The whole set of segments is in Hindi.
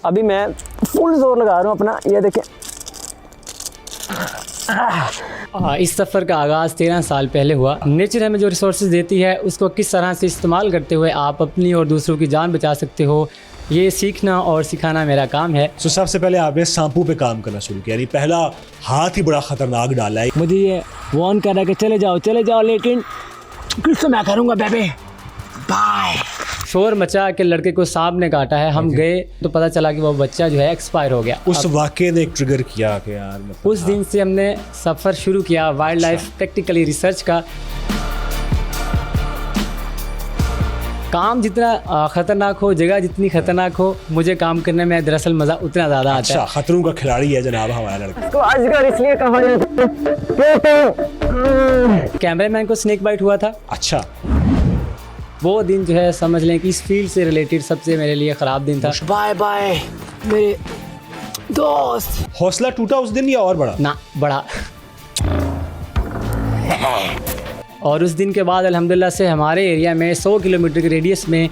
अभी मैं फुल जोर लगा रहा हूँ अपना, ये देखें। इस सफ़र का आगाज़ 13 साल पहले हुआ। नेचर हमें जो रिसोर्सेज देती है उसको किस तरह से इस्तेमाल करते हुए आप अपनी और दूसरों की जान बचा सकते हो, ये सीखना और सिखाना मेरा काम है। तो सबसे पहले आपने सांपों पे काम करना शुरू किया, यानी पहला हाथ ही बड़ा खतरनाक डाला है। मुझे ये वार्न कर रहा है कि चले जाओ, लेकिन किसको मैं करूँगा बेबी, बाय। शोर मचा के लड़के को सांप ने काटा है। हम गए तो पता चला कि वो बच्चा जो है एक्सपायर हो गया। उस वाक़े ने एक ट्रिगर किया कि यार मतलब उस दिन से हमने सफ़र शुरू किया वाइल्ड लाइफ प्रैक्टिकली रिसर्च का। काम जितना ख़तरनाक हो, जगह जितनी ख़तरनाक हो, मुझे काम करने में दरअसल मज़ा उतना ज़्यादा आता अच्छा, है। खतरों का खिलाड़ी है जनाब हमारा लड़का। तो अजगर इसलिए कहा जाता है। कैमरामैन को स्नेक बाइट हुआ था। अच्छा, वो दिन जो है समझ लें कि इस फील्ड से रिलेटेड सबसे मेरे लिए ख़राब दिन था। बाय बाय मेरे दोस्त। हौसला टूटा उस दिन या और बड़ा? ना बड़ा। और उस दिन के बाद अल्हम्दुलिल्लाह से हमारे एरिया में 100 किलोमीटर के रेडियस में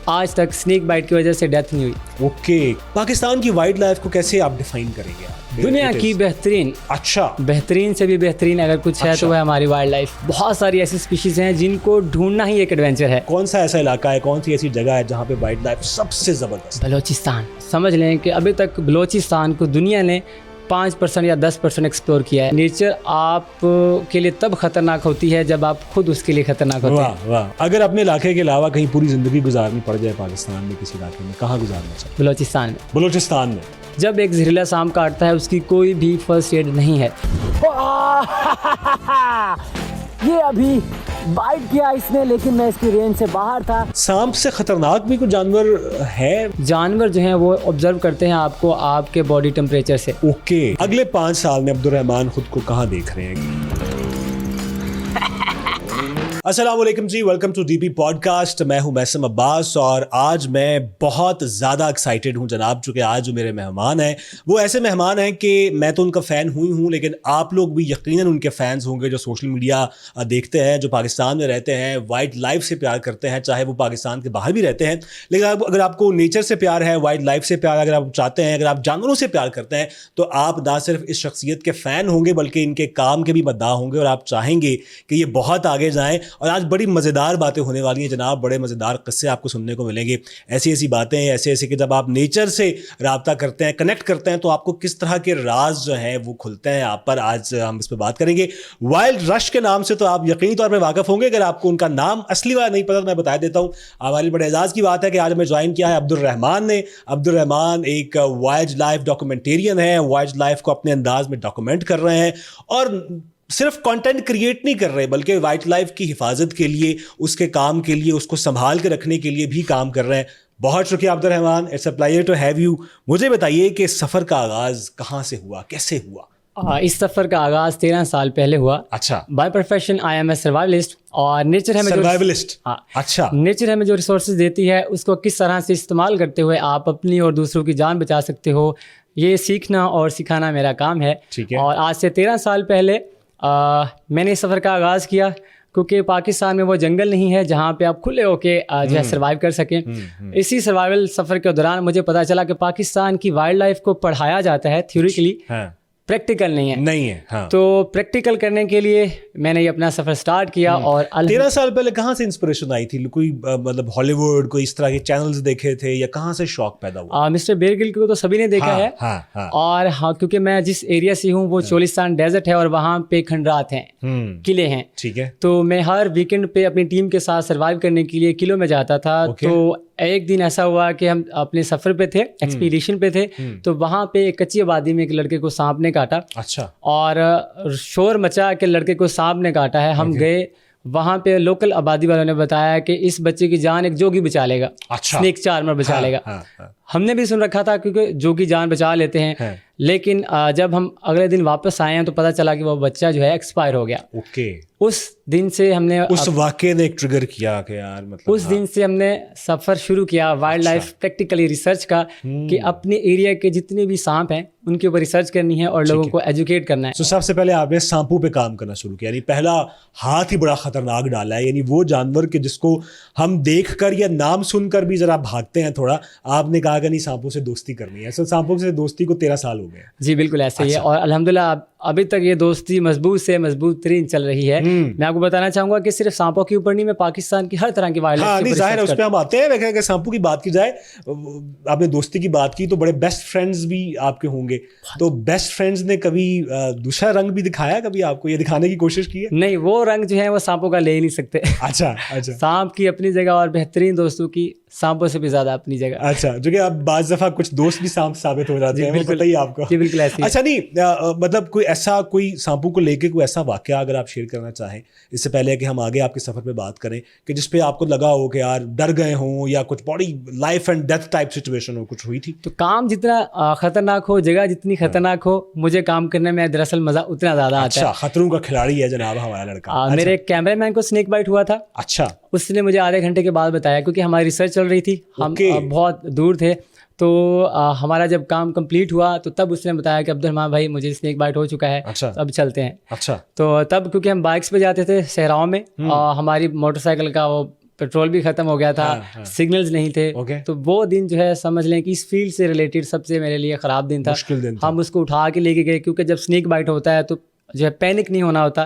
आज तक स्नेक बाइट की वजह से डेथ नहीं हुई। ओके, पाकिस्तान की वाइल्ड लाइफ को कैसे आप डिफाइन करेंगे आप? दुनिया की बेहतरीन, अच्छा, बेहतरीन से भी बेहतरीन अगर कुछ है तो वह हमारी वाइल्ड लाइफ। बहुत सारी ऐसी स्पीशीज़ हैं जिनको ढूंढना ही एक एडवेंचर है। कौन सा ऐसा इलाका है, कौन सी ऐसी जगह है जहाँ पे वाइल्ड लाइफ सबसे ज़बरदस्त? बलोचिस्तान। समझ लें कि अभी तक बलोचिस्तान को दुनिया ने 5% या 10% एक्सप्लोर किया है। नेचर आप के लिए तब खतरनाक होती है जब आप खुद उसके लिए खतरनाक होते हैं। वाह वाह। अगर अपने इलाके के अलावा कहीं पूरी ज़िंदगी गुजारनी पड़ जाए पाकिस्तान में किसी इलाके में, कहाँ गुजारना चाहिए? बलोचिस्तान में। बलूचिस्तान में। जब एक जहरीला सांप काटता है उसकी कोई भी फर्स्ट एड नहीं है। ये अभी बाइट किया इसने, लेकिन मैं इसकी रेंज से बाहर था। सांप से खतरनाक भी कोई जानवर है? जानवर जो हैं वो ऑब्जर्व करते हैं आपको आपके बॉडी टेम्परेचर से। ओके, अगले 5 साल में अब्दुल रहमान खुद को कहाँ देख रहे हैं? अस्सलाम वालेकुम जी, वेलकम टू डीपी पॉडकास्ट। मैं हूं मैसम अब्बास और आज मैं बहुत ज़्यादा एक्साइटेड हूं जनाब, चूँकि आज जो मेरे मेहमान हैं वो ऐसे मेहमान हैं कि मैं तो उनका फ़ैन हुई हूं, लेकिन आप लोग भी यकीनन उनके फ़ैन्स होंगे जो सोशल मीडिया देखते हैं, जो पाकिस्तान में रहते हैं, वाइल्ड लाइफ से प्यार करते हैं, चाहे वो पाकिस्तान के बाहर भी रहते हैं। लेकिन अगर आपको नेचर से प्यार है, वाइल्ड लाइफ से प्यार अगर आप चाहते हैं, अगर आप जानवरों से प्यार करते हैं, तो आप ना सिर्फ इस शख्सियत के फ़ैन होंगे बल्कि इनके काम के भी मद्दाह होंगे और आप चाहेंगे कि ये बहुत आगे जाएँ। और आज बड़ी मज़ेदार बातें होने वाली हैं जनाब, बड़े मज़ेदार किस्से आपको सुनने को मिलेंगे। ऐसी ऐसी बातें हैं, ऐसे ऐसे कि जब आप नेचर से रब्ता करते हैं, कनेक्ट करते हैं, तो आपको किस तरह के राज जो हैं वो खुलते हैं आप पर। आज हम इस पर बात करेंगे। वाइल्ड रश के नाम से तो आप यकीनी तौर पर वाकिफ़ होंगे। अगर आपको उनका नाम असली वाला नहीं पता तो मैं बता देता हूँ। हमारे बड़े एजाज़ की बात है कि आज हमें ज्वाइन किया है अब्दुल रहमान ने। अब्दुल रहमान एक वाइल्ड लाइफ डॉक्यूमेंटेरियन है, वाइल्ड लाइफ को अपने अंदाज में डॉक्यूमेंट कर रहे हैं और सिर्फ कंटेंट क्रिएट नहीं कर रहे बल्कि वाइल्ड लाइफ की हिफाजत के लिए, उसके काम के लिए, उसको संभाल के रखने के लिए भी काम कर रहे हैं। बहुत शुक्रिया Abdul Rahman, it's a pleasure to have you. मुझे बताइए कि सफ़र का आगाज़ कहाँ से हुआ, कैसे हुआ? इस सफ़र का आगाज़ 13 साल पहले हुआ। अच्छा, by profession I am a survivalist और नेचर हमें सर्वाइवलिस्ट। हाँ, अच्छा, नेचर हमें जो रिसोर्सेज देती है उसको किस तरह से इस्तेमाल करते हुए आप अपनी और दूसरों की जान बचा सकते हो, ये सीखना और सिखाना मेरा काम है। ठीक है। और आज से 13 साल पहले मैंने इस सफ़र का आगाज़ किया क्योंकि पाकिस्तान में वो जंगल नहीं है जहाँ पे आप खुले होके जो है सर्वाइव कर सकें। इसी सर्वाइवल सफ़र के दौरान मुझे पता चला कि पाकिस्तान की वाइल्ड लाइफ को पढ़ाया जाता है थ्योरिटिकली, हाँ, प्रैक्टिकल नहीं है। नहीं है, हाँ। तो प्रैक्टिकल करने के लिए मैंने ये अपना सफ़र स्टार्ट किया। और 13 साल पहले कहाँ से इंस्पिरेशन आई थी? कोई मतलब हॉलीवुड, कोई इस तरह के चैनल्स देखे थे या कहाँ से शौक पैदा हुआ? मिस्टर बेयर गिल को तो सभी ने देखा है। हाँ, हाँ। और हाँ, क्योंकि मैं जिस एरिया से हूँ वो चोलिस्तान डेजर्ट है और वहाँ पे खंडरात हैं, किले हैं। ठीक है। तो मैं हर वीकेंड पे अपनी टीम के साथ सर्वाइव करने के लिए किलों में जाता था। तो एक दिन ऐसा हुआ कि हम अपने सफ़र पे थे, एक्सपीडिशन पे थे, तो वहाँ पे एक कच्ची आबादी में एक लड़के को सांप ने काटा। अच्छा। और शोर मचा के लड़के को सांप ने काटा है। हम गए, वहाँ पे लोकल आबादी वालों ने बताया कि इस बच्चे की जान एक जोगी बचा लेगा। अच्छा। स्नेक चार्मर बचा लेगा। हाँ। हमने भी सुन रखा था क्योंकि जोगी जान बचा लेते हैं। लेकिन जब हम अगले दिन वापस आए हैं तो पता चला कि वो बच्चा जो है एक्सपायर हो गया। ओके। उस दिन से हमने उस वाक़े ने एक ट्रिगर किया कि यार मतलब उस दिन से हमने सफ़र शुरू किया वाइल्ड लाइफ प्रैक्टिकली रिसर्च का, कि अपने एरिया के जितने भी सांप हैं उनके ऊपर रिसर्च करनी है और लोगों को एजुकेट करना है। तो सबसे पहले आपने सांपों पे काम करना शुरू किया, यानी पहला हाथ ही बड़ा खतरनाक डाला है, यानी वो जानवर के जिसको हम देखकर या नाम सुनकर भी जरा भागते हैं थोड़ा। आपने कहा कहा कि नहीं सांपों से दोस्ती करनी है, सो सांपों से दोस्ती को 13 साल हो गए। जी बिल्कुल ऐसे ही है, और अल्हम्दुलिल्लाह अभी तक ये दोस्ती मजबूत से मजबूत तरीन चल रही है। मैं आपको बताना चाहूंगा कि सिर्फ सांपों के ऊपर नहीं, मैं पाकिस्तान की हर तरह की वाइल्ड हाँ नहीं जाहिर है उस पर हम आते हैं, लेकिन अगर सांपों की बात की जाए, आपने दोस्ती की बात की तो बड़े बेस्ट फ्रेंड्स भी आपके होंगे, तो बेस्ट फ्रेंड्स ने कभी दूसरा रंग भी दिखाया, कभी आपको ये दिखाने की कोशिश की है? नहीं, वो रंग जो है वो सांपों का ले ही नहीं सकते। अच्छा अच्छा सांप की अपनी जगह और बेहतरीन दोस्तों की सांपों से भी ज्यादा अपनी जगह। अच्छा, जो कि अब बाज दफा कुछ दोस्त भी सांप साबित हो जाते हैं, वो पता ही है आपको। जी बिल्कुल ऐसे ही। अच्छा नहीं मतलब कोई सांपों को लेके कोई ऐसा वाकया अगर आप शेयर करना चाहें, इससे पहले कि हम आगे आपके सफर पे बात करें, कि जिस पे आपको लगा हो कि यार डर गए हों या कुछ बड़ी life and death type situation हो, कुछ हुई थी? तो काम जितना खतरनाक हो, जगह जितनी खतरनाक हो, मुझे काम करने में दरअसल मजा उतना ज्यादा आता है। अच्छा, खतरों का खिलाड़ी है जनाब हमारा लड़का। मेरे कैमरामैन को स्नेक बाइट हुआ था। अच्छा, उसने मुझे आधे घंटे के बाद बताया, क्योंकि हमारी रिसर्च चल रही थी, हम बहुत दूर थे, तो हमारा जब काम कंप्लीट हुआ तो तब उसने बताया कि अब्दुलरहमान भाई मुझे स्नेक बाइट हो चुका है। अच्छा, तो अब चलते हैं। अच्छा, तो तब क्योंकि हम बाइक्स पे जाते थे सहराओं में, और हमारी मोटरसाइकिल का वो पेट्रोल भी खत्म हो गया था, सिग्नल्स नहीं थे, तो वो दिन जो है समझ लें कि इस फील्ड से रिलेटेड सबसे मेरे लिए ख़राब दिन था। मुश्किल दिन था। हम उसको उठा के लेके गए, क्योंकि जब स्नेक बाइट होता है तो जो है पैनिक नहीं होना होता।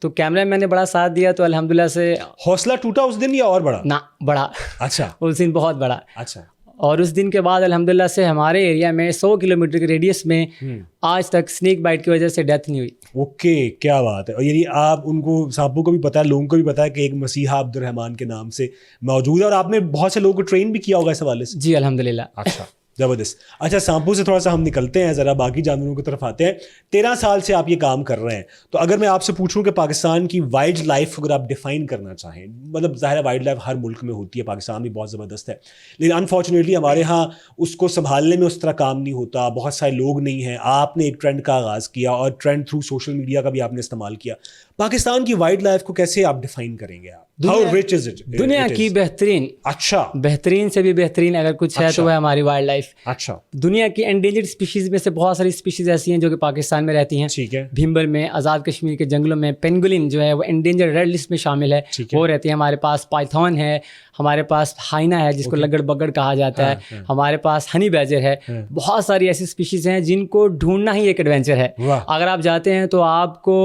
तो कैमरा मैंने बड़ा साथ दिया, तो अल्हम्दुलिल्लाह से। हौसला टूटा उस दिन या और बड़ा? ना, बड़ा। अच्छा, उस दिन बहुत बड़ा। अच्छा। और उस दिन के बाद अल्हम्दुलिल्लाह से हमारे एरिया में 100 किलोमीटर के रेडियस में आज तक स्नेक बाइट की वजह से डेथ नहीं हुई। ओके, क्या बात है। और यानी आप उनको सांपों को भी पता है, लोगों को भी पता है कि एक मसीहा अब्दुलरहमान के नाम से मौजूद है, और आपने बहुत से लोगों को ट्रेन भी किया होगा इस हवाले से? जी अल्हम्दुलिल्लाह। अच्छा, ज़बरदस्त। अच्छा, सांपों से थोड़ा सा हम निकलते हैं, ज़रा बाकी जानवरों की तरफ आते हैं। 13 साल से आप ये काम कर रहे हैं, तो अगर मैं आपसे पूछूं कि पाकिस्तान की वाइल्ड लाइफ अगर आप डिफाइन करना चाहें, मतलब ज़ाहिर है वाइल्ड लाइफ हर मुल्क में होती है, पाकिस्तान भी बहुत ज़बरदस्त है, लेकिन अनफॉर्चुनेटली हमारे यहाँ उसको संभालने में उस तरह काम नहीं होता, बहुत सारे लोग नहीं हैं। आपने एक ट्रेंड का आगाज़ किया, और ट्रेंड थ्रू सोशल मीडिया का भी आपने इस्तेमाल किया। पाकिस्तान की वाइल्ड लाइफ को कैसे आप डिफाइन करेंगे? आप हाउ रिच इज इट? दुनिया की बेहतरीन, अच्छा, बेहतरीन से भी बेहतरीन अगर कुछ है तो वह हमारी वाइल्ड लाइफ। अच्छा, दुनिया की एंडेंजर्ड स्पीशीज में से बहुत सारी स्पीशीज ऐसी हैं जो कि पाकिस्तान में रहती हैं। ठीक है। भीमबर में, आज़ाद कश्मीर के जंगलों में पेंगुलिन जो है वो एंडेंजर्ड रेड लिस्ट में शामिल है, वो रहती है। हमारे पास पाइथन है, हमारे पास हाइना है जिसको लगड़ बगड़ कहा जाता है, हमारे पास हनी बैजर है। बहुत सारी ऐसी स्पीशीज हैं जिनको ढूंढना ही एक एडवेंचर है। अगर आप जाते हैं तो आपको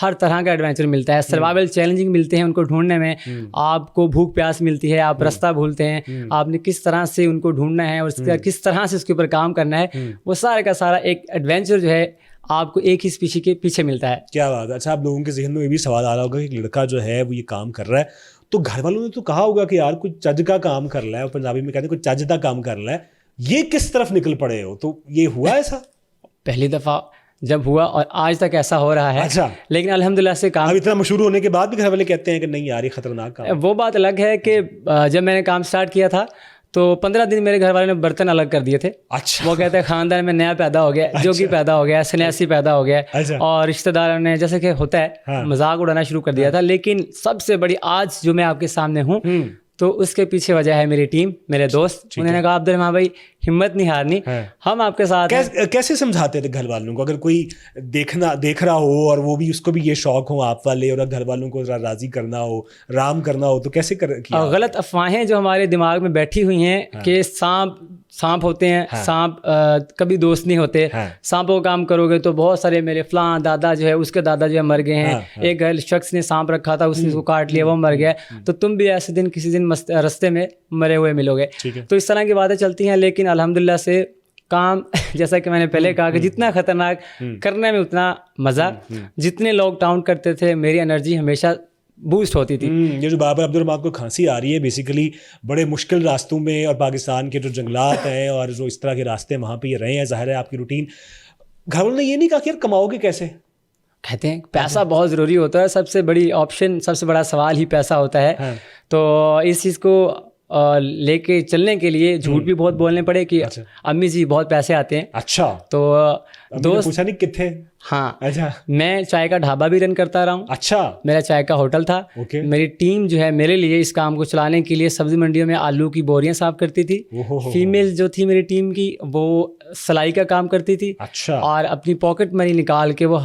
हर तरह का एडवेंचर मिलता है, सर्वाइवल चैलेंजिंग मिलते हैं उनको ढूंढने में, आपको भूख प्यास मिलती है, आप रास्ता भूलते हैं, आपने किस तरह से उनको ढूंढना है और किस तरह से उसके ऊपर काम करना है, वो सारा का सारा एक एडवेंचर जो है आपको एक ही स्पीशी के पीछे मिलता है। क्या बात है। अच्छा, आप लोगों के जहन में ये भी सवाल आ रहा होगा कि एक लड़का जो है वो ये काम कर रहा है, तो घर वालों ने तो कहा होगा कि यार कोई चज का काम कर रहा है, और पंजाबी में कहते हैं कोई चज का काम कर रहा है, ये किस तरफ निकल पड़े हो? तो ये हुआ ऐसा? पहली दफ़ा जब हुआ, और आज तक ऐसा हो रहा है। अच्छा। लेकिन अल्हम्दुलिल्लाह से काम, अब इतना मशहूर होने के बाद भी घर वाले कहते हैं कि नहीं यार ये खतरनाक काम है। वो बात अलग है कि जब मैंने काम स्टार्ट किया था तो 15 दिन मेरे घर वालों ने बर्तन अलग कर दिए थे। अच्छा। वो कहते हैं खानदान में नया पैदा हो गया, जोगी पैदा हो गया, सन्यासी पैदा हो गया। अच्छा। और रिश्तेदारों ने जैसे कि होता है मजाक उड़ाना शुरू कर दिया था। लेकिन सबसे बड़ी आज जो मैं आपके सामने हूँ, तो उसके पीछे वजह है मेरी टीम, मेरे दोस्त। उन्होंने कहा अब्दुलरहमान भाई हिम्मत नहीं हारनी, हम आपके साथ हैं। कैसे समझाते थे घर वालों को? अगर कोई देख रहा हो और वो भी उसको भी ये शौक हो आप वाले, और घर वालों को राजी करना हो, राम करना हो, तो कैसे किया? गलत अफवाहें जो हमारे दिमाग में बैठी हुई हैं कि सांप होते हैं, सांप कभी दोस्त नहीं होते, सांपों का काम करोगे तो बहुत सारे, मेरे फलां दादा जो है उसके दादा जो है मर गए हैं, एक शख्स ने सांप रखा था उसने उसको काट लिया वो मर गया, तो तुम भी ऐसे दिन किसी दिन रास्ते में मरे हुए मिलोगे। तो इस तरह की बातें चलती हैं। लेकिन अल्हम्दुलिल्लाह से काम जैसा कि मैंने पहले कहा कि जितना खतरनाक करने में उतना मज़ा, जितने लोग काउंट करते थे मेरी एनर्जी हमेशा बूस्ट होती थी। ये जो बाबर अब्दुलरहमान को खांसी आ रही है, बेसिकली बड़े मुश्किल रास्तों में, और पाकिस्तान के जो जंगलात हैं और जो इस तरह के रास्ते वहाँ पे ये रहे हैं, ज़ाहिर है आपकी रूटीन। घर वालों ने ये नहीं कहा कि यार कमाओगे कैसे? कहते हैं पैसा बहुत ज़रूरी होता है, सबसे बड़ी ऑप्शन, सबसे बड़ा सवाल ही पैसा होता है। तो इस चीज़ को लेके चलने के लिए झूठ भी बहुत बोलने पड़े कि अम्मी जी बहुत पैसे आते हैं। अच्छा। तो दोस्त पूछा नहीं कितने? हाँ, अच्छा मैं चाय का ढाबा भी रन करता रहा हूँ। अच्छा मेरा चाय का होटल था। ओके। मेरी टीम जो है मेरे लिए इस काम को चलाने के लिए सब्जी मंडियों में आलू की बोरियां साफ करती थी। ओहो। फीमेल जो थी मेरी टीम की वो सिलाई का काम करती थी। अच्छा और अपनी पॉकेट मनी निकाल के वो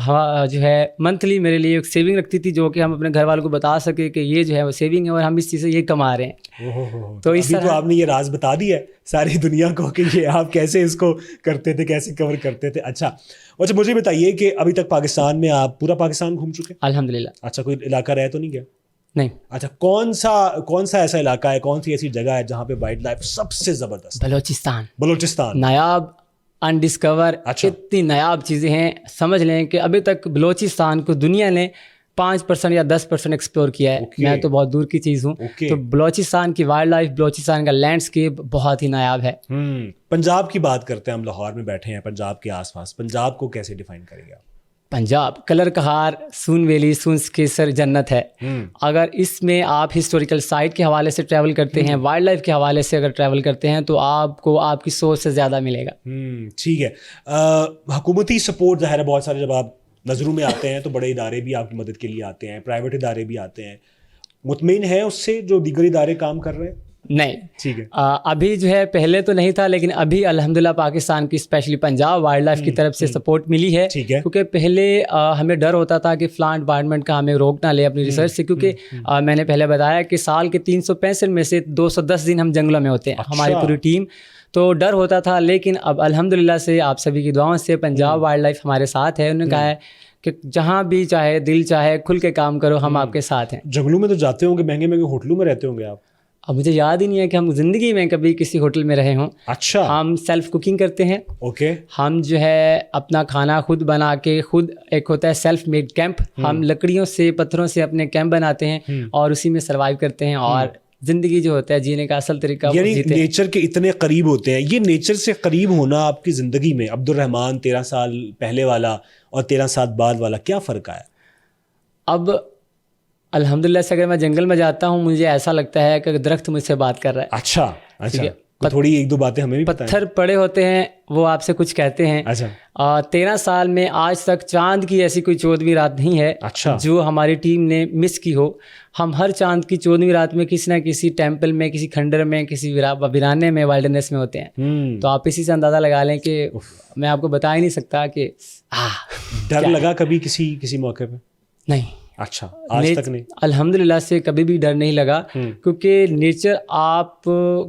जो है मंथली मेरे लिए एक सेविंग रखती थी, जो कि हम अपने घर वालों को बता सके कि ये जो है वो सेविंग है और हम इस चीज़ से ये कमा रहे हैं। ओहो। तो इस अभी तो तरह आपने ये राज बता दिया है सारी दुनिया को कि ये आप कैसे इसको करते थे, कैसे कवर करते थे। अच्छा मुझे बताइए कि अभी तक पाकिस्तान में आप पूरा पाकिस्तान घूम चुके हैं? अल्हम्दुलिल्लाह। अच्छा, कोई इलाका रह तो नहीं गया? नहीं, अच्छा, कौन सा ऐसा इलाका है, कौन सी ऐसी जगह है जहाँ पे वाइल्ड लाइफ सबसे जबरदस्त? बलोचिस्तान। बलूचिस्तान। नायाब, अनडिस्कवर, अच्छा। इतनी नायाब चीज़ें हैं। समझ लें कि अभी तक बलोचिस्तान को दुनिया ने 5% या 10% एक्सप्लोर किया है। ओके। मैं तो बहुत दूर की चीज़ हूँ। ओके। तो बलोचिस्तान की वाइल्ड लाइफ, बलोचिस्तान का लैंडस्केप बहुत ही नायाब है। पंजाब की बात करते हैं, हम लाहौर में बैठे हैं, पंजाब के आसपास, पंजाब को कैसे डिफाइन करेंगे आप? पंजाब कलर कहार, सून वैली, सून केसर जन्नत है। अगर इसमें आप हिस्टोरिकल साइट के हवाले से ट्रैवल करते हैं, वाइल्ड लाइफ के हवाले से अगर ट्रैवल करते हैं, तो आपको आपकी सोच से ज़्यादा मिलेगा। ठीक है। हुकूमती सपोर्ट ज़ाहिर है बहुत सारे, जब आप नज़रों में आते हैं तो बड़े इदारे भी आपकी मदद के लिए आते हैं, प्राइवेट इदारे भी आते हैं। मुतमिन है उससे जो दीगर इदारे काम कर रहे हैं? नहीं, ठीक है। अभी जो है, पहले तो नहीं था, लेकिन अभी अल्हम्दुलिल्लाह पाकिस्तान की स्पेशली पंजाब वाइल्ड लाइफ की तरफ से सपोर्ट मिली है। ठीक है। क्योंकि पहले हमें डर होता था कि फ्लांट एनवायरनमेंट का हमें रोक ना ले अपनी रिसर्च से, क्योंकि मैंने पहले बताया कि साल के 365 में से 210 दिन हम जंगलों में होते हैं। अच्छा। हमारी पूरी टीम, तो डर होता था। लेकिन अब अल्हम्दुलिल्लाह से आप सभी की दुआओं से पंजाब वाइल्ड लाइफ हमारे साथ है। उन्होंने कहा है कि जहाँ भी चाहे, दिल चाहे, खुल के काम करो, हम आपके साथ हैं। जंगलों में तो जाते होंगे, महंगे महंगे होटलों में रहते होंगे आप? अब मुझे याद ही नहीं है कि हम ज़िंदगी में कभी किसी होटल में रहे हों। अच्छा। हम सेल्फ कुकिंग करते हैं। ओके। हम जो है अपना खाना खुद बना के, खुद एक होता है सेल्फ मेड कैंप, हम लकड़ियों से, पत्थरों से अपने कैंप बनाते हैं और उसी में सर्वाइव करते हैं। और ज़िंदगी जो होता है जीने का असल तरीका, यानी नेचर के इतने करीब होते हैं। ये नेचर से करीब होना आपकी ज़िंदगी में, अब्दुर्रहमान 13 साल पहले वाला और 13 साल बाद वाला, क्या फ़र्क आया? अब अल्हम्दुलिल्लाह से अगर मैं जंगल में जाता हूँ, मुझे ऐसा लगता है कि दरख्त मुझसे बात कर रहा है। अच्छा अच्छा। तो थोड़ी एक दो बातें हमें भी पता है। पत्थर पड़े होते हैं, वो आपसे कुछ कहते हैं। अच्छा। 13 साल में आज तक चांद की ऐसी कोई 14वीं रात नहीं है अच्छा। जो हमारी टीम ने मिस की हो। हम हर चांद की 14वीं रात में किसी ना किसी टेम्पल में, किसी खंडर में, किसी वीराने में, वाइल्डनेस में होते हैं। तो आप इसी से अंदाज़ा लगा लें कि मैं आपको बता ही नहीं सकता कि डर लगा कभी किसी मौके पे? नहीं। अच्छा, आज तक नहीं? अल्हम्दुलिल्लाह से कभी भी डर नहीं लगा, क्योंकि नेचर आप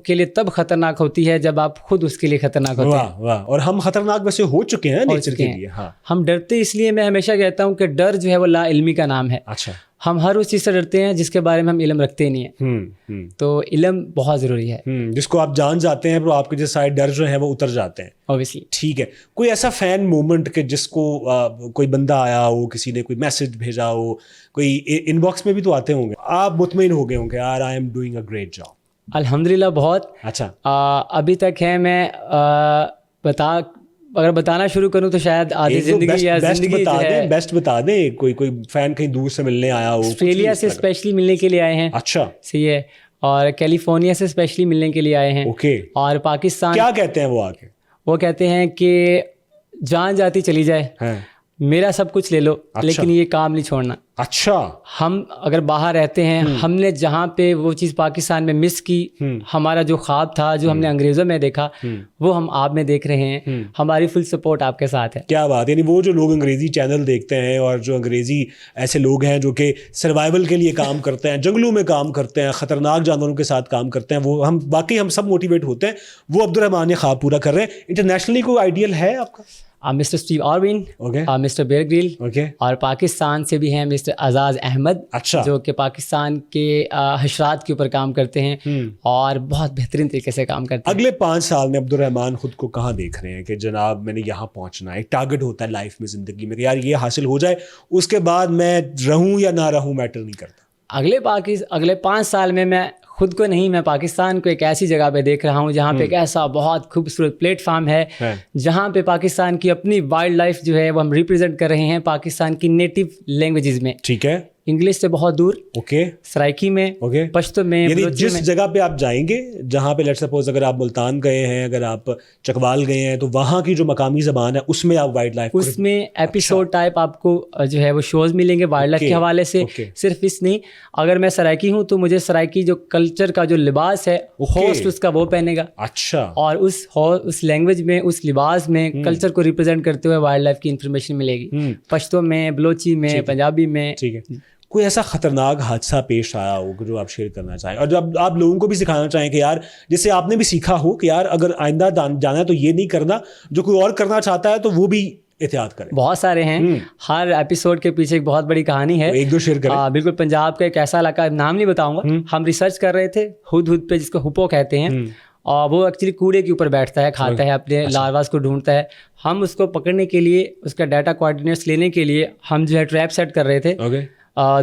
के लिए तब खतरनाक होती है जब आप खुद उसके लिए खतरनाक होते हैं। वाह वाह। और हम खतरनाक वैसे हो चुके हैं नेचर के लिए। हाँ। हम डरते इसलिए, मैं हमेशा कहता हूँ कि डर जो है वो ला इल्मी का नाम है। अच्छा। हम हर उस चीज़ से डरते हैं जिसके बारे में हम इल्म रखते ही नहीं है। तो इल्म बहुत ज़रूरी है। जिसको आप जान जाते हैं, तो आपके जो सारे डर जो है वो उतर जाते हैं ऑब्वियसली। ठीक है। कोई ऐसा फैन मोमेंट के जिसको कोई बंदा आया हो, किसी ने कोई मैसेज भेजा हो, कोई इनबॉक्स में भी तो आते होंगे, आप मुतमईन हो गए होंगे यार I am doing a great job? अल्हम्दुलिल्लाह बहुत। अच्छा। अभी तक है। मैं अगर बताना शुरू करूं तो शायद आधी जिंदगी या जिंदगी जो है। बेस्ट बता दें। कोई फैन कहीं दूर से मिलने आया हो, ऑस्ट्रेलिया से स्पेशली मिलने के लिए आए हैं। अच्छा। सही है। और कैलिफोर्निया से स्पेशली मिलने के लिए आए हैं। ओके। और पाकिस्तान, क्या कहते हैं वो आके? वो कहते हैं कि जान जाती चली जाए, मेरा सब कुछ ले लो, लेकिन ये काम नहीं छोड़ना। अच्छा। हम अगर बाहर रहते हैं, हमने जहाँ पे वो चीज़ पाकिस्तान में मिस की, हमारा जो ख्वाब था, जो हमने अंग्रेज़ों में देखा, वो हम आप में देख रहे हैं। हमारी फुल सपोर्ट आपके साथ है। क्या बात है। यानी वो जो लोग अंग्रेज़ी चैनल देखते हैं और जो अंग्रेज़ी ऐसे लोग हैं जो कि सर्वाइवल के लिए काम करते हैं, जंगलों में काम करते हैं, ख़तरनाक जानवरों के साथ काम करते हैं, वो हम बाकी हम सब मोटिवेट होते हैं। वो अब्दुर्रहमान ने ख्वाब पूरा कर रहे हैं। इंटरनेशनली कोई आइडियल है आपका? Mister Steve Irwin, mister Bear Grylls, और पाकिस्तान से भी हैं मिस्टर अजाज अहमद। अच्छा। जो कि पाकिस्तान के हशरात के ऊपर काम करते हैं और बहुत बेहतरीन तरीके से काम करते हैं। अगले 5 साल में अब्दुर्रहमान खुद को कहाँ देख रहे हैं कि जनाब मैंने यहाँ पहुँचना है? एक टारगेट होता है लाइफ में, ज़िंदगी में, यार ये हासिल हो जाए, उसके बाद मैं रहूँ या ना रहूँ मैटर नहीं करता। अगले 5 साल में मैं खुद को नहीं, मैं पाकिस्तान को एक ऐसी जगह पे देख रहा हूँ जहाँ पे एक ऐसा बहुत खूबसूरत प्लेटफॉर्म है जहाँ पे पाकिस्तान की अपनी वाइल्ड लाइफ जो है वो हम रिप्रेजेंट कर रहे हैं पाकिस्तान की नेटिव लैंग्वेजेस में। ठीक है। इंग्लिश से बहुत दूर, ओके सराइकी में, ओके। पश्तो में, यानी बलोची जिस में। जगह पे आप जाएंगे, जहाँ पे लेट्स सपोज अगर आप मुल्तान गए हैं, अगर आप चकवाल गए हैं, तो वहाँ की जो मकामी ज़बान है उसमें आप वाइल्ड लाइफ उसमें एपिसोड टाइप आपको जो है वो शोज मिलेंगे वाइल्ड लाइफ Okay, के हवाले से। okay. सिर्फ इस नहीं, अगर मैं सराइकी हूँ तो मुझे सराइकी जो कल्चर का जो लिबास है, होस्ट उसका वो पहनेगा, अच्छा और उस लैंग्वेज में, उस लिबास में कल्चर को रिप्रेजेंट करते हुए वाइल्ड लाइफ की इंफॉर्मेशन मिलेगी, पश्तो में, बलोची में, पंजाबी में। ठीक है। कोई ऐसा खतरनाक हादसा पेश आया हो जो आप शेयर करना चाहें, और जब आप लोगों को भी सिखाना चाहें कि यार, जैसे आपने भी सीखा हो कि यार अगर आइंदा जाना है तो ये नहीं करना, जो कोई और करना चाहता है तो वो भी एहतियात करें। बहुत सारे हैं, हर एपिसोड के पीछे एक बहुत बड़ी कहानी है। एक दो शेयर करें। बिल्कुल, पंजाब का एक ऐसा इलाका, नाम नहीं बताऊंगा, हम रिसर्च कर रहे थे हुद पे, जिसको हुपो कहते हैं, और वो एक्चुअली कूड़े के ऊपर बैठता है, खाता है, अपने लार्वास को ढूंढता है। हम उसको पकड़ने के लिए, उसका डाटा कोऑर्डिनेट्स लेने के लिए हम जो है ट्रैप सेट कर रहे थे।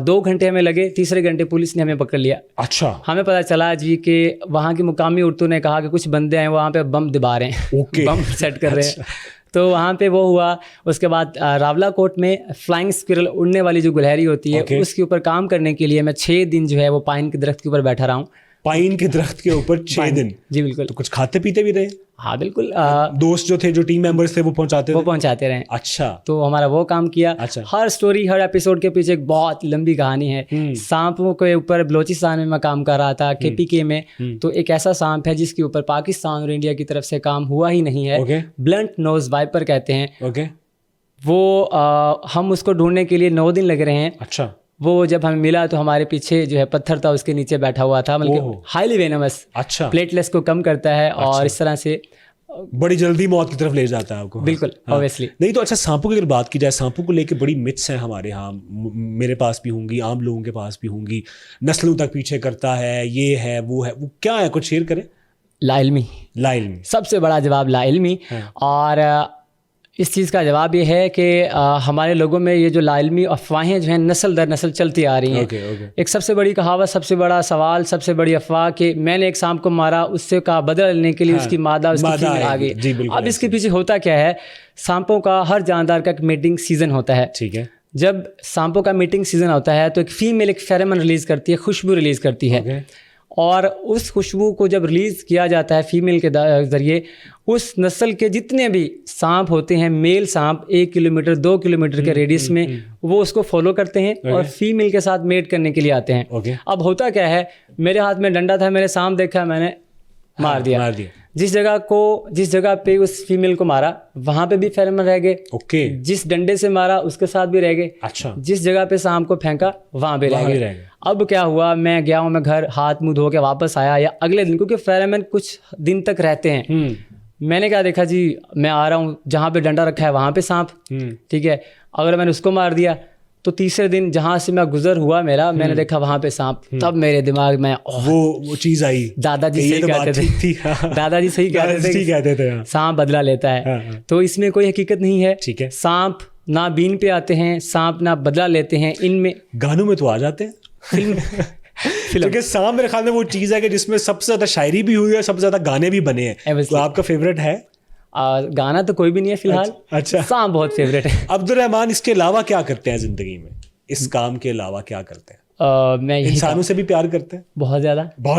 2 घंटे हमें लगे, तीसरे घंटे पुलिस ने हमें पकड़ लिया। अच्छा। हमें पता चला जी कि वहाँ की मुकामी औरतों ने कहा कि कुछ बंदे हैं वहाँ पे बम दबा रहे हैं, बम सेट कर रहे हैं। तो वहाँ पे वो हुआ। उसके बाद रावला कोट में फ्लाइंग स्क्विरल, उड़ने वाली जो गुलहरी होती है, उसके ऊपर काम करने के लिए मैं 6 दिन जो है वो पाइन के दरख्त के ऊपर बैठा रहा हूँ। पाइन के दरख्त के ऊपर 6 दिन? जी बिल्कुल। तो कुछ खाते पीते भी रहे? हाँ बिल्कुल। दोस्त जो थे, जो टीम मेंबर्स थे, वो पहुंचाते रहे। अच्छा। तो हमारा वो काम किया। अच्छा। हर स्टोरी, हर एपिसोड के पीछे एक बहुत लंबी कहानी है। सांपों के ऊपर बलोचिस्तान में मैं काम कर रहा था, KPK में। तो एक ऐसा सांप है जिसके ऊपर पाकिस्तान और इंडिया की तरफ से काम हुआ ही नहीं है, ब्लंट नोज वाइपर कहते हैं। वो हम उसको ढूंढने के लिए 9 दिन लग रहे हैं। अच्छा। वो जब हमें मिला तो हमारे पीछे जो है पत्थर था, उसके नीचे बैठा हुआ था, मतलब हाईली वेनमस। अच्छा। प्लेटलेट्स को कम करता है और इस तरह से बड़ी जल्दी मौत की तरफ ले जाता है आपको। बिल्कुल, ऑब्वियसली। नहीं तो अच्छा, सांपों की अगर बात की जाए, सांपों को लेके बड़ी मिथ्स हैं हमारे यहाँ, मेरे पास भी होंगी, आम लोगों के पास भी होंगी। नस्लों तक पीछे करता है, ये है, वो क्या है, कुछ शेयर करें। लाइल्मी सबसे बड़ा जवाब, लाइल्मी। और इस चीज़ का जवाब ये है कि हमारे लोगों में ये जो लाइल्मी अफवाहें जो हैं नस्ल दर नस्ल चलती आ रही हैं। एक सबसे बड़ी कहावत, सबसे बड़ा सवाल, सबसे बड़ी अफवाह कि मैंने एक सांप को मारा, उससे का बदला लेने के लिए उसकी मादा उसकी फीमेल आ गई। अब इसके पीछे होता क्या है, सांपों का, हर जानदार का एक मीटिंग सीजन होता है। ठीक है। जब सांपों का मीटिंग सीजन होता है तो एक फीमेल एक फेरोमोन रिलीज करती है, खुशबू रिलीज करती है। और उस खुशबू को जब रिलीज़ किया जाता है फीमेल के ज़रिए, उस नस्ल के जितने भी सांप होते हैं, मेल सांप 1 किलोमीटर 2 किलोमीटर के रेडियस में, वो उसको फॉलो करते हैं और फीमेल के साथ मेट करने के लिए आते हैं। अब होता क्या है, मेरे हाथ में डंडा था, मैंने सांप देखा, मैंने मार दिया। जिस जगह पे उस फीमेल को मारा वहां पे भी फेरोमोन रह गए। जिस डंडे से मारा उसके साथ भी रह गए। अच्छा। जिस जगह पे सांप को फेंका वहां पे रह गए। अब क्या हुआ, मैं गया हूँ, मैं घर हाथ मुंह धो के वापस आया, या अगले दिन, क्योंकि फेरोमोन कुछ दिन तक रहते हैं। मैंने क्या देखा जी, मैं आ रहा हूँ, जहाँ पे डंडा रखा है वहां पे सांप, ठीक है। अगर मैंने उसको मार दिया तो तीसरे दिन जहाँ से मैं गुजर हुआ मेरा, मैंने देखा वहां पे सांप। तब मेरे दिमाग में वो चीज आई, दादाजी सही कहते थे, सांप बदला लेता है। तो इसमें कोई हकीकत नहीं है। ठीक है। सांप ना बीन पे आते हैं, सांप ना बदला लेते हैं। इनमें गानों में तो आ जाते हैं, फिल्म क्योंकि सांप मेरे ख्याल में वो चीज है कि जिसमें सबसे ज्यादा शायरी भी हुई है, सबसे ज्यादा गाने भी बने हैं। तो आपका फेवरेट है? गाना तो कोई भी नहीं है फिलहाल। अच्छा। सांप बहुत फेवरेट है। अब्दुल रहमान इसके अलावा क्या करते हैं जिंदगी में, इस काम के अलावा क्या करते हैं? मैं इंसानों से भी प्यार करते हैं, बहुत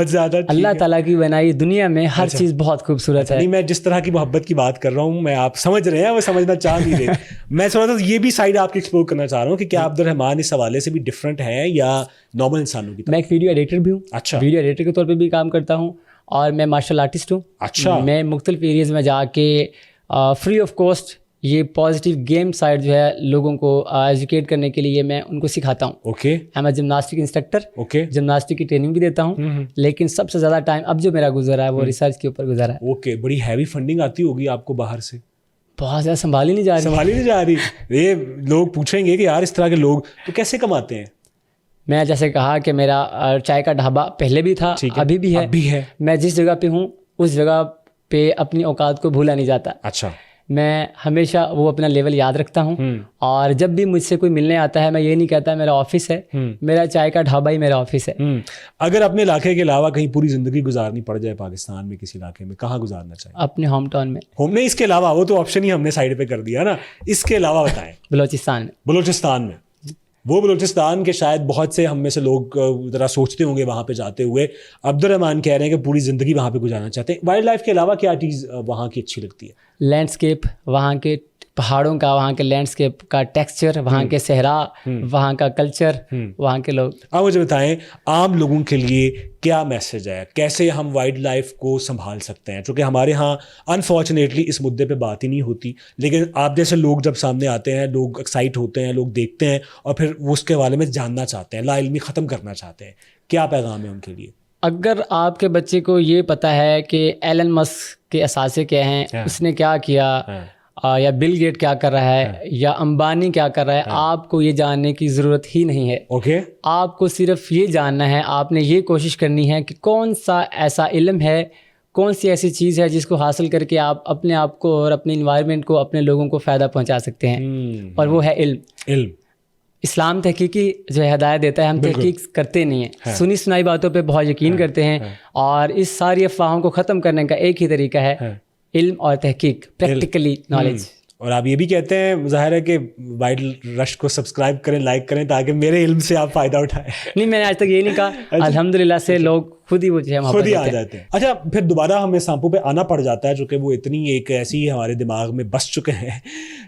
ज्यादा। अल्लाह ताला की बनाई दुनिया में हर चीज बहुत खूबसूरत है। नहीं, मैं जिस तरह की मोहब्बत की बात कर रहा हूँ, मैं, आप समझ रहे हैं, वो समझना चाह नहीं रहे। मैं थोड़ा सा ये भी साइड आपकी एक्सप्लोर करना चाह रहा हूँ कि क्या अब्दुल रहमान इस हवाले से भी डिफरेंट है या नॉर्मल इंसानों की? मैं एक वीडियो एडिटर भी हूँ। अच्छा। वीडियो एडिटर के तौर पर भी काम करता हूँ और मैं मार्शल आर्टिस्ट हूँ। अच्छा। मैं मुख्तलिफ एरियाज में जाके फ्री ऑफ कॉस्ट ये पॉजिटिव गेम साइड जो है लोगों को एजुकेट करने के लिए मैं उनको सिखाता हूँ। ओके। मैं जिम्नास्टिक इंस्ट्रक्टर। ओके। जिम्नास्टिक की ट्रेनिंग भी देता हूँ। लेकिन सबसे ज़्यादा टाइम अब जो मेरा गुजरा है वो रिसर्च के ऊपर गुजरा है। ओके। बड़ी हैवी फंडिंग आती होगी आपको बाहर से? बहुत ज़्यादा संभाली नहीं जा रही। ये लोग पूछेंगे कि यार इस तरह के लोग तो कैसे कमाते हैं? मैं जैसे कहा कि मेरा चाय का ढाबा पहले भी था, अभी भी है। मैं जिस जगह पे हूँ उस जगह पे अपनी औकात को भूला नहीं जाता। अच्छा। मैं हमेशा वो अपना लेवल याद रखता हूँ और जब भी मुझसे कोई मिलने आता है मैं ये नहीं कहता मेरा ऑफिस है, मेरा चाय का ढाबा ही मेरा ऑफिस है। अगर अपने इलाके के अलावा कहीं पूरी जिंदगी गुजारनी पड़ जाए पाकिस्तान में किसी इलाके में, कहाँ गुजारना चाहिए? अपने होम टाउन में। होम नहीं, इसके अलावा वो तो ऑप्शन ही हमने साइड पे कर दिया ना, इसके अलावा बताएं। बलोचिस्तान में। वो बलूचिस्तान के शायद बहुत से हम में से लोग ज़रा सोचते होंगे वहाँ पे जाते हुए। अब्दुर्रहमान कह रहे हैं कि पूरी ज़िंदगी वहाँ पे गुजारना चाहते हैं। वाइल्ड लाइफ के अलावा क्या चीज़ वहाँ की अच्छी लगती है? लैंडस्केप, वहाँ के पहाड़ों का, वहाँ के लैंडस्केप का टेक्सचर, वहाँ के सहरा, वहाँ का कल्चर, वहाँ के लोग। आप मुझे बताएं, आम लोगों के लिए क्या मैसेज है, कैसे हम वाइल्ड लाइफ को संभाल सकते हैं? क्योंकि हमारे यहाँ अनफॉर्चुनेटली इस मुद्दे पे बात ही नहीं होती, लेकिन आप जैसे लोग जब सामने आते हैं, लोग एक्साइट होते हैं, लोग देखते हैं और फिर वो उसके बारे में जानना चाहते हैं, लाइल्मी ख़त्म करना चाहते हैं। क्या पैगाम है उनके लिए? अगर आपके बच्चे को ये पता है कि एलन मस्क के असासे क्या हैं, उसने क्या किया, या बिल गेट क्या कर रहा है, या अंबानी क्या कर रहा है, आपको ये जानने की ज़रूरत ही नहीं है। ओके। आपको सिर्फ ये जानना है, आपने ये कोशिश करनी है कि कौन सा ऐसा इल्म है, कौन सी ऐसी चीज़ है जिसको हासिल करके आप अपने आप को और अपने इन्वायरमेंट को, अपने लोगों को फ़ायदा पहुंचा सकते हैं। और वो है इल्म। इस्लाम तहकीकी जो है हिदायत देता है, हम तहकीक करते नहीं हैं, सुनी सुनाई बातों पे बहुत यकीन करते हैं। और इस सारी अफवाहों को ख़त्म करने का एक ही तरीका है इल्म और तहकीक, प्रैक्टिकली नॉलेज। और आप ये भी कहते हैं, ज़ाहिर है कि वाइल्ड रश को सब्सक्राइब करें, लाइक करें, ताकि मेरे इल्म से आप फ़ायदा उठाएं। नहीं, मैंने आज तक ये नहीं कहा। अल्हम्दुलिल्लाह से लोग खुद ही वो जो है खुद ही आ जाते हैं। अच्छा, फिर दोबारा हमें सांपों पे आना पड़ जाता है, जो कि वो इतनी एक ऐसी हमारे दिमाग में बस चुके हैं।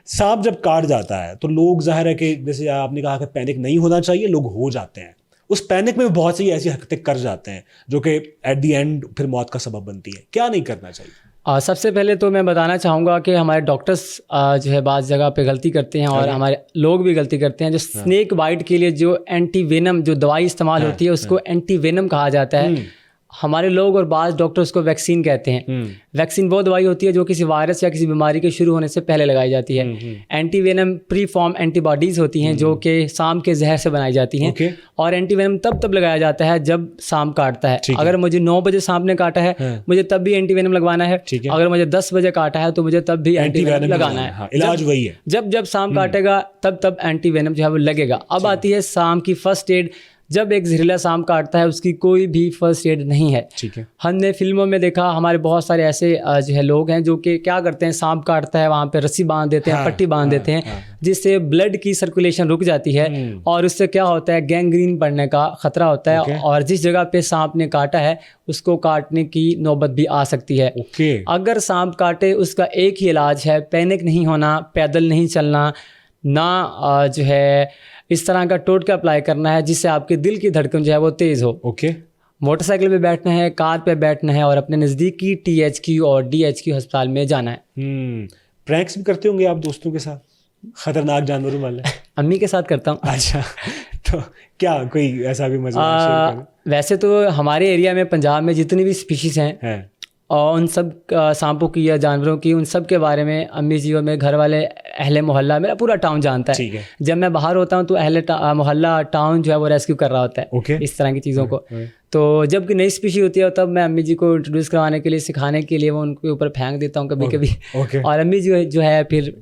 सांप जब काट जाता है तो लोग, ज़ाहिर है कि जैसे आपने कहा कि पैनिक नहीं होना चाहिए, लोग हो जाते हैं। उस पैनिक में बहुत सी ऐसी हरकतें कर जाते हैं जो कि एट दी एंड फिर मौत का सबब बनती है। क्या नहीं करना चाहिए? सबसे पहले तो मैं बताना चाहूँगा कि हमारे डॉक्टर्स जो है बाज़ जगह पे गलती करते हैं, और हमारे लोग भी गलती करते हैं। जो स्नेक बाइट के लिए जो एंटी वेनम जो दवाई इस्तेमाल होती है, उसको एंटी वेनम कहा जाता है। हमारे लोग और बाज़ डॉक्टर उसको वैक्सीन कहते हैं। वैक्सीन वो दवाई होती है जो किसी वायरस या किसी बीमारी के शुरू होने से पहले लगाई जाती है। Anti venom pre form antibodies होती हैं जो कि सांप के जहर से बनाई जाती हैं। और एंटी वेनम तब लगाया जाता है जब सांप काटता है। अगर मुझे 9 बजे सांप ने काटा है, मुझे तब भी एंटी वेनम लगवाना है। अगर मुझे 10 बजे काटा है तो मुझे तब भी एंटी वेनम लगाना है। इलाज वही है। जब सांप काटेगा तब एंटी वेनम जो है वो लगेगा। अब आती है सांप की फर्स्ट एड। जब एक जहरीला सांप काटता है, उसकी कोई भी फर्स्ट एड नहीं है। ठीक है। हमने फिल्मों में देखा, हमारे बहुत सारे ऐसे जो है लोग हैं जो कि क्या करते हैं, सांप काटता है, वहाँ पे रस्सी बांध देते हैं, पट्टी बांध देते हैं, जिससे ब्लड की सर्कुलेशन रुक जाती है। और उससे क्या होता है, गैंग्रीन पड़ने का खतरा होता है। और जिस जगह पे सांप ने काटा है उसको काटने की नौबत भी आ सकती है। अगर सांप काटे, उसका एक ही इलाज है, पैनिक नहीं होना, पैदल नहीं चलना, ना जो है इस तरह का टोटका अप्लाई करना है जिससे आपके दिल की धड़कन जो है वो तेज़ हो। मोटरसाइकिल पे बैठना है, कार पे बैठना है, और अपने नज़दीकी THQ और DHQ अस्पताल में जाना है। प्रैंक्स भी करते होंगे आप दोस्तों के साथ, खतरनाक जानवरों वाले? अम्मी के साथ करता हूँ। अच्छा, तो क्या कोई ऐसा भी मजा? वैसे तो हमारे एरिया में, पंजाब में जितनी भी स्पीशीज़ हैं और उन सब सांपों की या जानवरों की, उन सब के बारे में अम्मी जी और मेरे घर वाले, अहले मोहल्ला, मेरा पूरा टाउन जानता है। जब मैं बाहर होता हूँ तो अहले मोहल्ला, टाउन जो है वो रेस्क्यू कर रहा होता है इस तरह की चीज़ों को। तो जब नई स्पीशी होती है तब मैं अम्मी जी को इंट्रोड्यूस करवाने के लिए, सिखाने के लिए वो उनके ऊपर फेंक देता हूँ कभी कभी। और अम्मी जी जो है फिर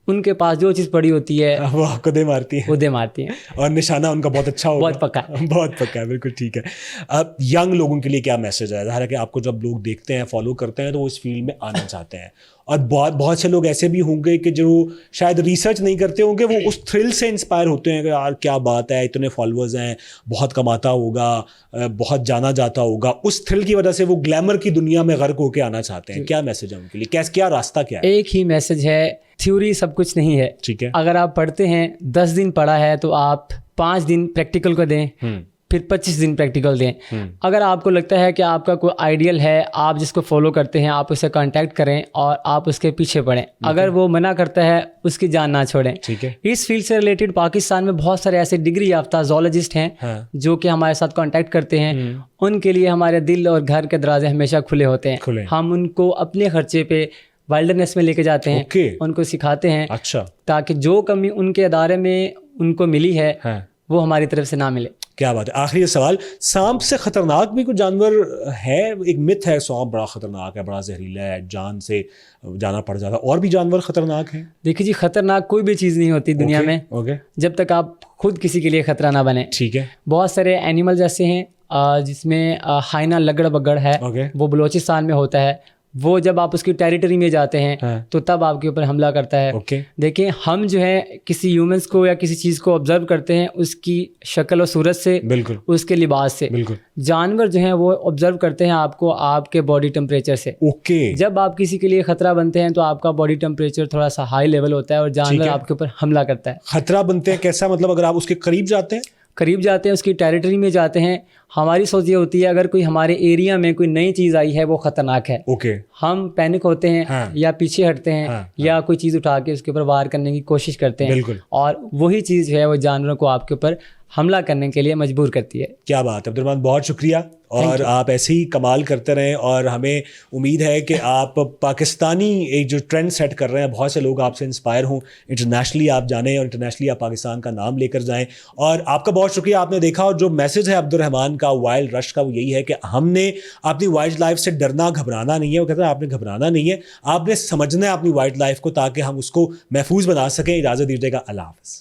उनके पास जो चीज़ पड़ी होती है वो आपको दे मारती है। वो दे मारती हैं। और निशाना उनका बहुत अच्छा होगा। बहुत पक्का है। बहुत पक्का है, बिल्कुल ठीक है। अब यंग लोगों के लिए क्या मैसेज है? ज़ाहिर है कि आपको जब लोग देखते हैं, फॉलो करते हैं, तो वो इस फील्ड में आना चाहते हैं। और बहुत से लोग ऐसे भी होंगे कि जो शायद रिसर्च नहीं करते होंगे, वो उस थ्रिल से इंस्पायर होते हैं कि यार क्या बात है, इतने फॉलोअर्स हैं, बहुत कमाता होगा, बहुत जाना जाता होगा। उस थ्रिल की वजह से वो ग्लैमर की दुनिया में गर्क होकर आना चाहते हैं। क्या मैसेज है उनके लिए? क्या रास्ता क्या है? एक ही मैसेज है, थ्योरी सब कुछ नहीं है। ठीक है। अगर आप पढ़ते हैं, 10 दिन पढ़ा है तो आप 5 दिन प्रैक्टिकल को दें, फिर 25 दिन प्रैक्टिकल दें। अगर आपको लगता है कि आपका कोई आइडियल है, आप जिसको फॉलो करते हैं, आप उसे कांटेक्ट करें और आप उसके पीछे पढ़ें। अगर वो मना करता है, उसकी जान ना छोड़ें। ठीक है। इस फील्ड से रिलेटेड पाकिस्तान में बहुत सारे ऐसे डिग्री याफ्ता जोलॉजिस्ट हैं जो कि हमारे साथ कांटेक्ट करते हैं। उनके लिए हमारे दिल और घर के दरवाजे हमेशा खुले होते हैं। हम उनको अपने खर्चे पे वाइल्डनेस में लेके जाते हैं, उनको सिखाते हैं। अच्छा। ताकि जो कमी उनके अदारे में उनको मिली है वो हमारी तरफ से ना मिले। क्या बात है। आखिरी सवाल, सांप से खतरनाक भी कोई जानवर है? एक मिथ है सांप बड़ा खतरनाक है, बड़ा जहरीला है, जान से जाना पड़ जाता है। और भी जानवर खतरनाक हैं? देखिए जी, खतरनाक कोई भी चीज़ नहीं होती दुनिया में जब तक आप खुद किसी के लिए खतरा ना बने। ठीक है। बहुत सारे एनिमल्स ऐसे हैं जिसमें हाइना लगड़ बगड़ है, वो बलोचिस्तान में होता है। वो जब आप उसकी टेरिटरी में जाते हैं हाँ। तो तब आपके ऊपर हमला करता है। ओके। देखिए, हम जो है किसी ह्यूमंस को या किसी चीज़ को ऑब्जर्व करते हैं उसकी शक्ल और सूरत से, बिल्कुल उसके लिबास से। बिल्कुल। जानवर जो है वो ऑब्जर्व करते हैं आपको आपके बॉडी टेम्परेचर से। ओके। जब आप किसी के लिए खतरा बनते हैं तो आपका बॉडी टेम्परेचर थोड़ा सा हाई लेवल होता है और जानवर आपके ऊपर हमला करता है। खतरा बनते हैं कैसा, मतलब अगर आप उसके करीब जाते हैं? करीब जाते हैं, उसकी टेरिटरी में जाते हैं। हमारी सोच ये होती है अगर कोई हमारे एरिया में कोई नई चीज़ आई है वो ख़तरनाक है, ओके। हम पैनिक होते हैं। हाँ। या पीछे हटते हैं। हाँ। या कोई चीज़ उठा के उसके ऊपर वार करने की कोशिश करते हैं। बिल्कुल। और वही चीज़ जो है वो जानवरों को आपके ऊपर हमला करने के लिए मजबूर करती है। क्या बात है अब्दुर्रहमान, बहुत शुक्रिया। और आप ऐसे ही कमाल करते रहें और हमें उम्मीद है कि आप पाकिस्तानी एक जो ट्रेंड सेट कर रहे हैं, बहुत से लोग आपसे इंस्पायर हों, इंटरनेशनली आप जानें और इंटरनेशनली आप पाकिस्तान का नाम लेकर जाएं। और आपका बहुत शुक्रिया, आपने देखा। और जो मैसेज है अब्दुर्रहमान का वाइल्ड रश का वो यही है कि हमने अपनी वाइल्ड लाइफ से डरना घबराना नहीं है। वो कहते हैं आपने घबराना नहीं है, आपने समझना है अपनी वाइल्ड लाइफ को ताकि हम उसको महफूज बना सकें। इजाज़त दीजिएगा, अल्लाह हाफ़िज़।